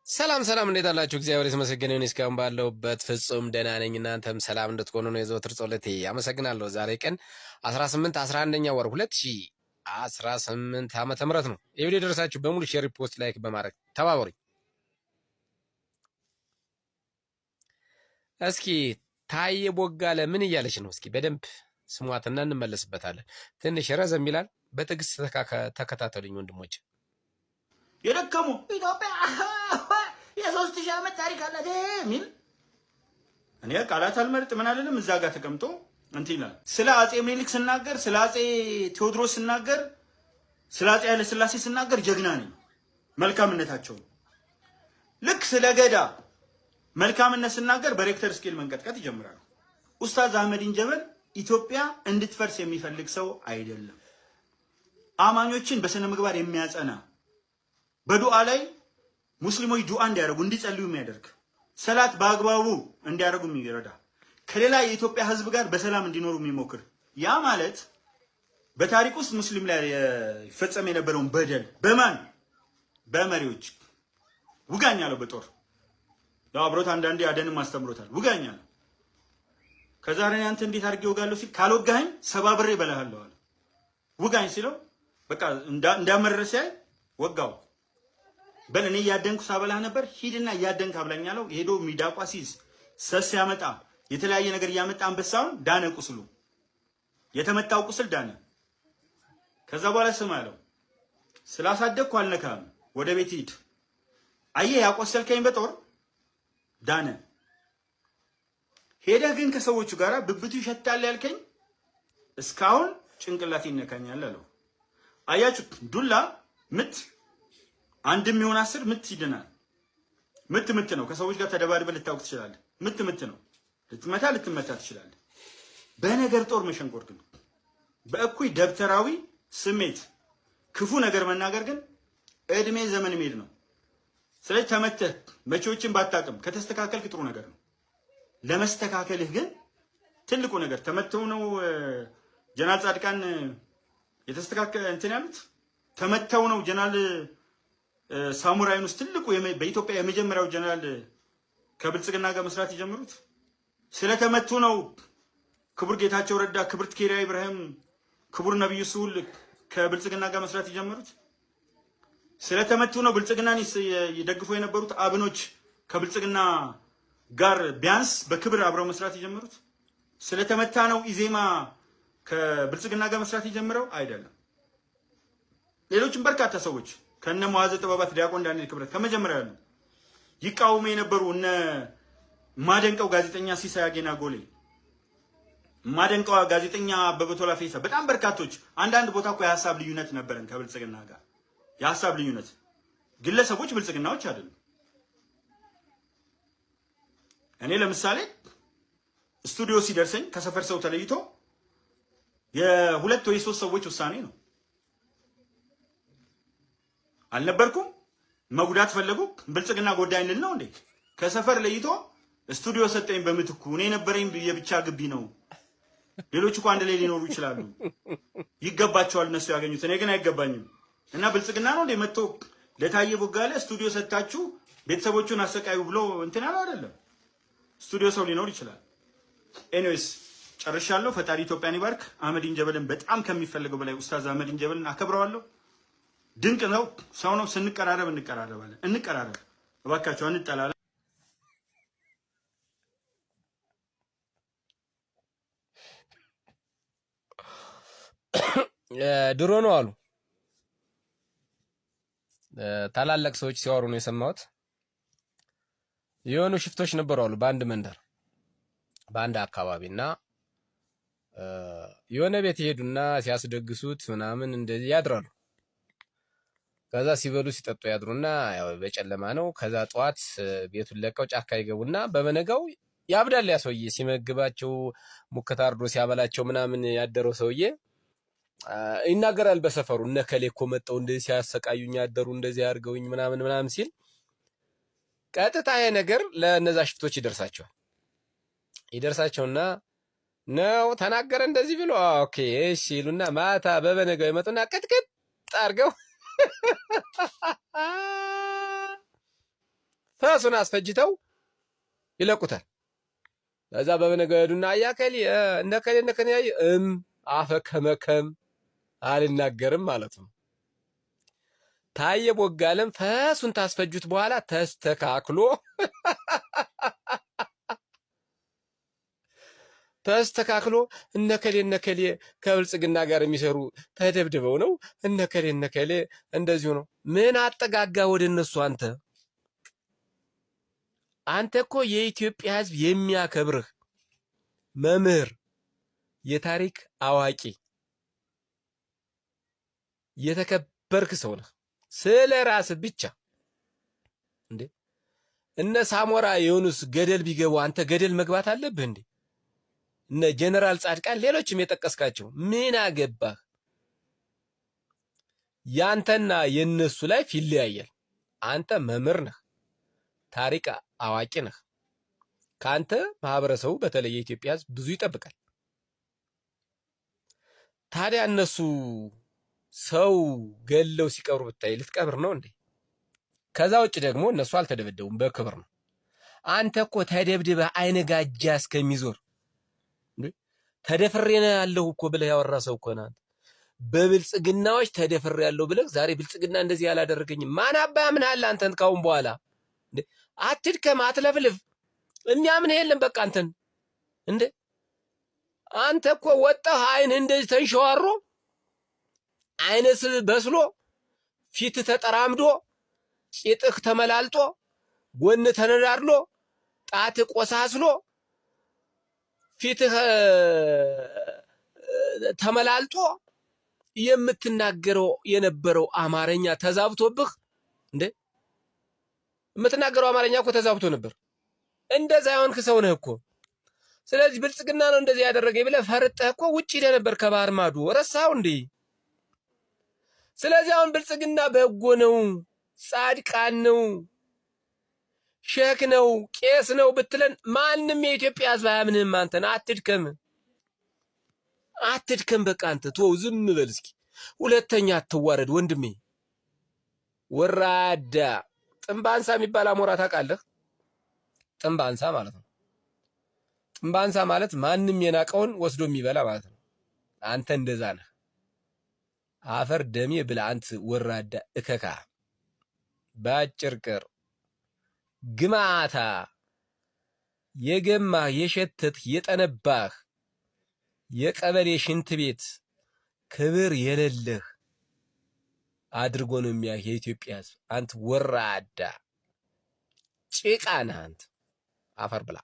ሰላም ሰላም፣ እንዴት አላችሁ? እግዚአብሔር ይመስገን እኔ እስካሁን ባለሁበት ፍጹም ደህና ነኝ። እናንተም ሰላም እንድትሆኑ ነው የዘወትር ጸሎቴ። አመሰግናለሁ። ዛሬ ቀን 18 11ኛ ወር 2018 ዓመተ ምህረት ነው። የቪዲዮ ደረሳችሁ በሙሉ ሼር፣ ፖስት፣ ላይክ በማድረግ ተባበሩኝ። እስኪ ታዬ ቦጋለ ምን እያለች ነው? እስኪ በደንብ ስሟትና እንመለስበታለን። ትንሽ ረዘም ይላል። በትዕግስት ተከታተሉኝ ወንድሞች። የደከሙ ኢትዮጵያ የ3000 ዓመት ታሪክ አላት የሚል እኔ ቃላት አልመርጥ ምን አለንም እዛ ጋር ተቀምጦ እንትን ይላል። ስለ አጼ ምኒልክ ስናገር፣ ስለ አጼ ቴዎድሮስ ስናገር፣ ስለ አጼ ኃይለ ሥላሴ ስናገር ጀግና ነኝ መልካምነታቸው። ልክ ስለ ገዳ መልካምነት ስናገር በሬክተር ስኬል መንቀጥቀጥ ይጀምራሉ። ኡስታዝ አህመዲን ጀበል ኢትዮጵያ እንድትፈርስ የሚፈልግ ሰው አይደለም። አማኞችን በስነ ምግባር የሚያጸና በዱዓ ላይ ሙስሊሞች ዱዓ እንዲያደርጉ እንዲጸልዩ የሚያደርግ ሰላት በአግባቡ እንዲያደርጉ የሚረዳ ከሌላ የኢትዮጵያ ሕዝብ ጋር በሰላም እንዲኖሩ የሚሞክር ያ ማለት በታሪክ ውስጥ ሙስሊም ላይ ይፈጸም የነበረውን በደል በማን በመሪዎች ውጋኝ አለው። በጦር ያው አብሮት አንዳንዴ አደንም አስተምሮታል። ውጋኝ አለው። ከዛ ረን አንተ እንዴት አድርጌ ወጋለሁ ሲል ካልወጋኸኝ ሰባብሬ እበላሃለሁ አለ። ውጋኝ ሲለው በቃ እንዳመረረ ሲያይ ወጋው። በል እኔ እያደንኩ ሳበላህ ነበር፣ ሂድና እያደንክ አብላኝ አለው። ሄዶ ሚዳቋ ሲይዝ ሰስ ያመጣ የተለያየ ነገር እያመጣ አንበሳውን ዳነ። ቁስሉ የተመታው ቁስል ዳነ። ከዛ በኋላ ስም አለው ስላሳደግኩ አልነካም፣ ወደ ቤት ሂድ። አየህ ያቆሰልከኝ በጦር ዳነ። ሄደህ ግን ከሰዎቹ ጋር ብብቱ ይሸታል ያልከኝ እስካሁን ጭንቅላት ይነካኛል አለው። አያችሁ ዱላ ምት አንድም ይሁን 10 ምት ይድናል። ምት ነው። ከሰዎች ጋር ተደባድበህ ልታውቅ ትችላለህ። ምት ነው። ልትመታ ትችላለህ። በነገር ጦር መሸንቆር ግን በእኩይ ደብተራዊ ስሜት ክፉ ነገር መናገር ግን እድሜ ዘመን መሄድ ነው። ስለዚህ ተመተህ መቼዎችን ባታቅም ከተስተካከልክ ጥሩ ነገር ነው። ለመስተካከልህ ግን ትልቁ ነገር ተመተው ነው። ጀነራል ጻድቃን የተስተካከለ እንትን ያሉት ተመተው ነው። ጀነራል ሳሙራይን ውስጥ ትልቁ በኢትዮጵያ የመጀመሪያው ጀነራል ከብልጽግና ጋር መስራት የጀመሩት ስለተመቱ ነው። ክቡር ጌታቸው ረዳ፣ ክብርት ኬሪያ ኢብራሂም፣ ክቡር ነብዩ ስሁል ከብልጽግና ጋር መስራት የጀመሩት ስለተመቱ ነው። ብልጽግናን ይደግፉ የነበሩት አብኖች ከብልጽግና ጋር ቢያንስ በክብር አብረው መስራት የጀመሩት ስለተመታ ነው። ኢዜማ ከብልጽግና ጋር መስራት የጀመረው አይደለም። ሌሎችም በርካታ ሰዎች ከነ መዋዘ ጥበባት ዲያቆን ዳንኤል ክብረት ከመጀመሪያ ያሉ ይቃወሙ የነበሩ እነ ማደንቀው ጋዜጠኛ ሲሳይ አጌና ጎሌ፣ ማደንቀው ጋዜጠኛ አበበ ቶላ ፌሳ፣ በጣም በርካቶች። አንዳንድ ቦታ እኮ የሀሳብ ልዩነት ነበረን ከብልጽግና ጋር የሀሳብ ልዩነት፣ ግለሰቦች ብልጽግናዎች አይደሉም። እኔ ለምሳሌ ስቱዲዮ ሲደርሰኝ ከሰፈር ሰው ተለይቶ የሁለት ወይ ሶስት ሰዎች ውሳኔ ነው። አልነበርኩም። መጉዳት ፈለጉ። ብልጽግና ጎዳኝ ልል ነው እንዴ? ከሰፈር ለይቶ ስቱዲዮ ሰጠኝ በምትኩ። እኔ ነበረኝ የብቻ ግቢ ነው። ሌሎች እኮ አንድ ላይ ሊኖሩ ይችላሉ። ይገባቸዋል እነሱ ያገኙት፣ እኔ ግን አይገባኝም። እና ብልጽግና ነው እንዴ መጥቶ ለታዬ ቦጋለ ስቱዲዮ ሰጣችሁ ቤተሰቦቹን አሰቃዩ ብሎ እንትን ያለው አይደለም። ስቱዲዮ ሰው ሊኖር ይችላል። ኤኒዌይስ ጨርሻለሁ። ፈጣሪ ኢትዮጵያን ይባርክ። አህመዲን ጀበልን በጣም ከሚፈልገው በላይ ኡስታዝ አህመዲን ጀበልን አከብረዋለሁ። ድንቅ ነው። ሰው ነው። ስንቀራረብ እንቀራረባለን። እንቀራረብ እባካችሁ፣ እንጠላለን። ድሮ ነው አሉ ታላላቅ ሰዎች ሲያወሩ ነው የሰማሁት። የሆኑ ሽፍቶች ነበሩ አሉ በአንድ መንደር በአንድ አካባቢና የሆነ ቤት ይሄዱና ሲያስደግሱት ምናምን እንደዚህ ያድራሉ። ከዛ ሲበሉ ሲጠጡ ያድሩና ያው በጨለማ ነው። ከዛ ጠዋት ቤቱን ለቀው ጫካ ይገቡና በመነጋው ያብዳል። ያ ሰውዬ ሲመግባቸው ሙከታ አርዶ ሲያበላቸው ምናምን ያደረው ሰውዬ ይናገራል በሰፈሩ። እነ ከሌ እኮ መጣው እንደዚህ ሲያሰቃዩኝ ያደሩ እንደዚህ ያርገውኝ ምናምን ሲል ቀጥታ ይሄ ነገር ለነዛ ሽፍቶች ይደርሳቸውና ነው ተናገረ እንደዚህ ብሎ ኦኬ እሺ ይሉና ማታ በበነጋው ይመጡና ቅጥቅጥ አርገው ፈሱን አስፈጅተው ይለቁታል። ከዛ በበነጋው ሄዱና አያከሊ እነከሌ አፈ ከመከም አልናገርም ማለት ነው። ታየ ቦጋለም ፈሱን ታስፈጁት በኋላ ተስተካክሎ እነከሌ ከብልጽግና ጋር የሚሰሩ ተደብድበው ነው እነከሌ እንደዚሁ ነው። ምን አጠጋጋ ወደ እነሱ? አንተ እኮ የኢትዮጵያ ሕዝብ የሚያከብርህ መምህር፣ የታሪክ አዋቂ፣ የተከበርክ ሰው ነህ። ስለ ራስህ ብቻ እንዴ እነ ሳሞራ ዮኑስ ገደል ቢገቡ አንተ ገደል መግባት አለብህ እንዴ? እነ ጀነራል ጻድቃን ሌሎችም የጠቀስካቸው ምን አገባህ? ያንተና የነሱ ላይፍ ይለያያል። አንተ መምህር ነህ፣ ታሪክ አዋቂ ነህ። ካንተ ማህበረሰቡ በተለይ የኢትዮጵያ ሕዝብ ብዙ ይጠብቃል። ታዲያ እነሱ ሰው ገለው ሲቀብሩ ብታይ ልትቀብር ነው እንዴ? ከዛ ውጭ ደግሞ እነሱ አልተደበደቡም፣ በክብር ነው። አንተ እኮ ተደብድበህ አይነ ጋጃ እስከሚዞር ተደፍሬ ነው ያለሁ እኮ ብለህ ያወራ ሰው እኮ ነህ። በብልጽግናዎች ተደፍሬ ያለሁ ብለህ ዛሬ ብልጽግና እንደዚህ ያላደረገኝም ማን አባ ያምንሃል? አንተን ካሁን በኋላ አትድከም፣ አትለፍልፍ። የሚያምንህ የለም በቃ አንተን እንዴ። አንተ እኮ ወጣህ አይንህ እንደዚህ ተንሸዋሮ፣ አይነስ በስሎ፣ ፊት ተጠራምዶ፣ ቂጥህ ተመላልጦ፣ ጎን ተነዳድሎ፣ ጣት ቆሳስሎ፣ ፊትህ ተመላልጦ የምትናገረው የነበረው አማርኛ ተዛብቶብህ እንዴ። የምትናገረው አማርኛ እኮ ተዛብቶ ነበር። እንደዛ የሆንክ ሰው ነህ እኮ። ስለዚህ ብልጽግና ነው እንደዚህ ያደረገኝ ብለህ ፈርጠህ እኮ ውጭ ሄደህ ነበር ከባህር ማዶ። ረሳኸው እንዴ? ስለዚህ አሁን ብልጽግና በጎ ነው፣ ጻድቃን ነው፣ ሼክ ነው፣ ቄስ ነው ብትለን ማንም የኢትዮጵያ ሕዝብ አያምንህም። አንተን አትድከም። በቃ አንተ ተው፣ ዝም በል እስኪ። ሁለተኛ አትዋረድ ወንድሜ። ወራዳ ጥንባንሳ የሚባል አሞራ ታውቃለህ? ጥንባንሳ ማለት ነው። ጥንባንሳ ማለት ማንም የናቀውን ወስዶ የሚበላ ማለት ነው። አንተ እንደዛ ነህ። አፈር ደሜ ብላ አንተ ወራዳ እከካ፣ ባጭር ቅር ግማታ፣ የገማህ የሸተትህ የጠነባህ የቀበሌ ሽንት ቤት ክብር የሌለህ አድርጎ ነው የሚያህ የኢትዮጵያ ሕዝብ። አንተ ወራዳ ጭቃ ነህ አንተ። አፈር ብላ።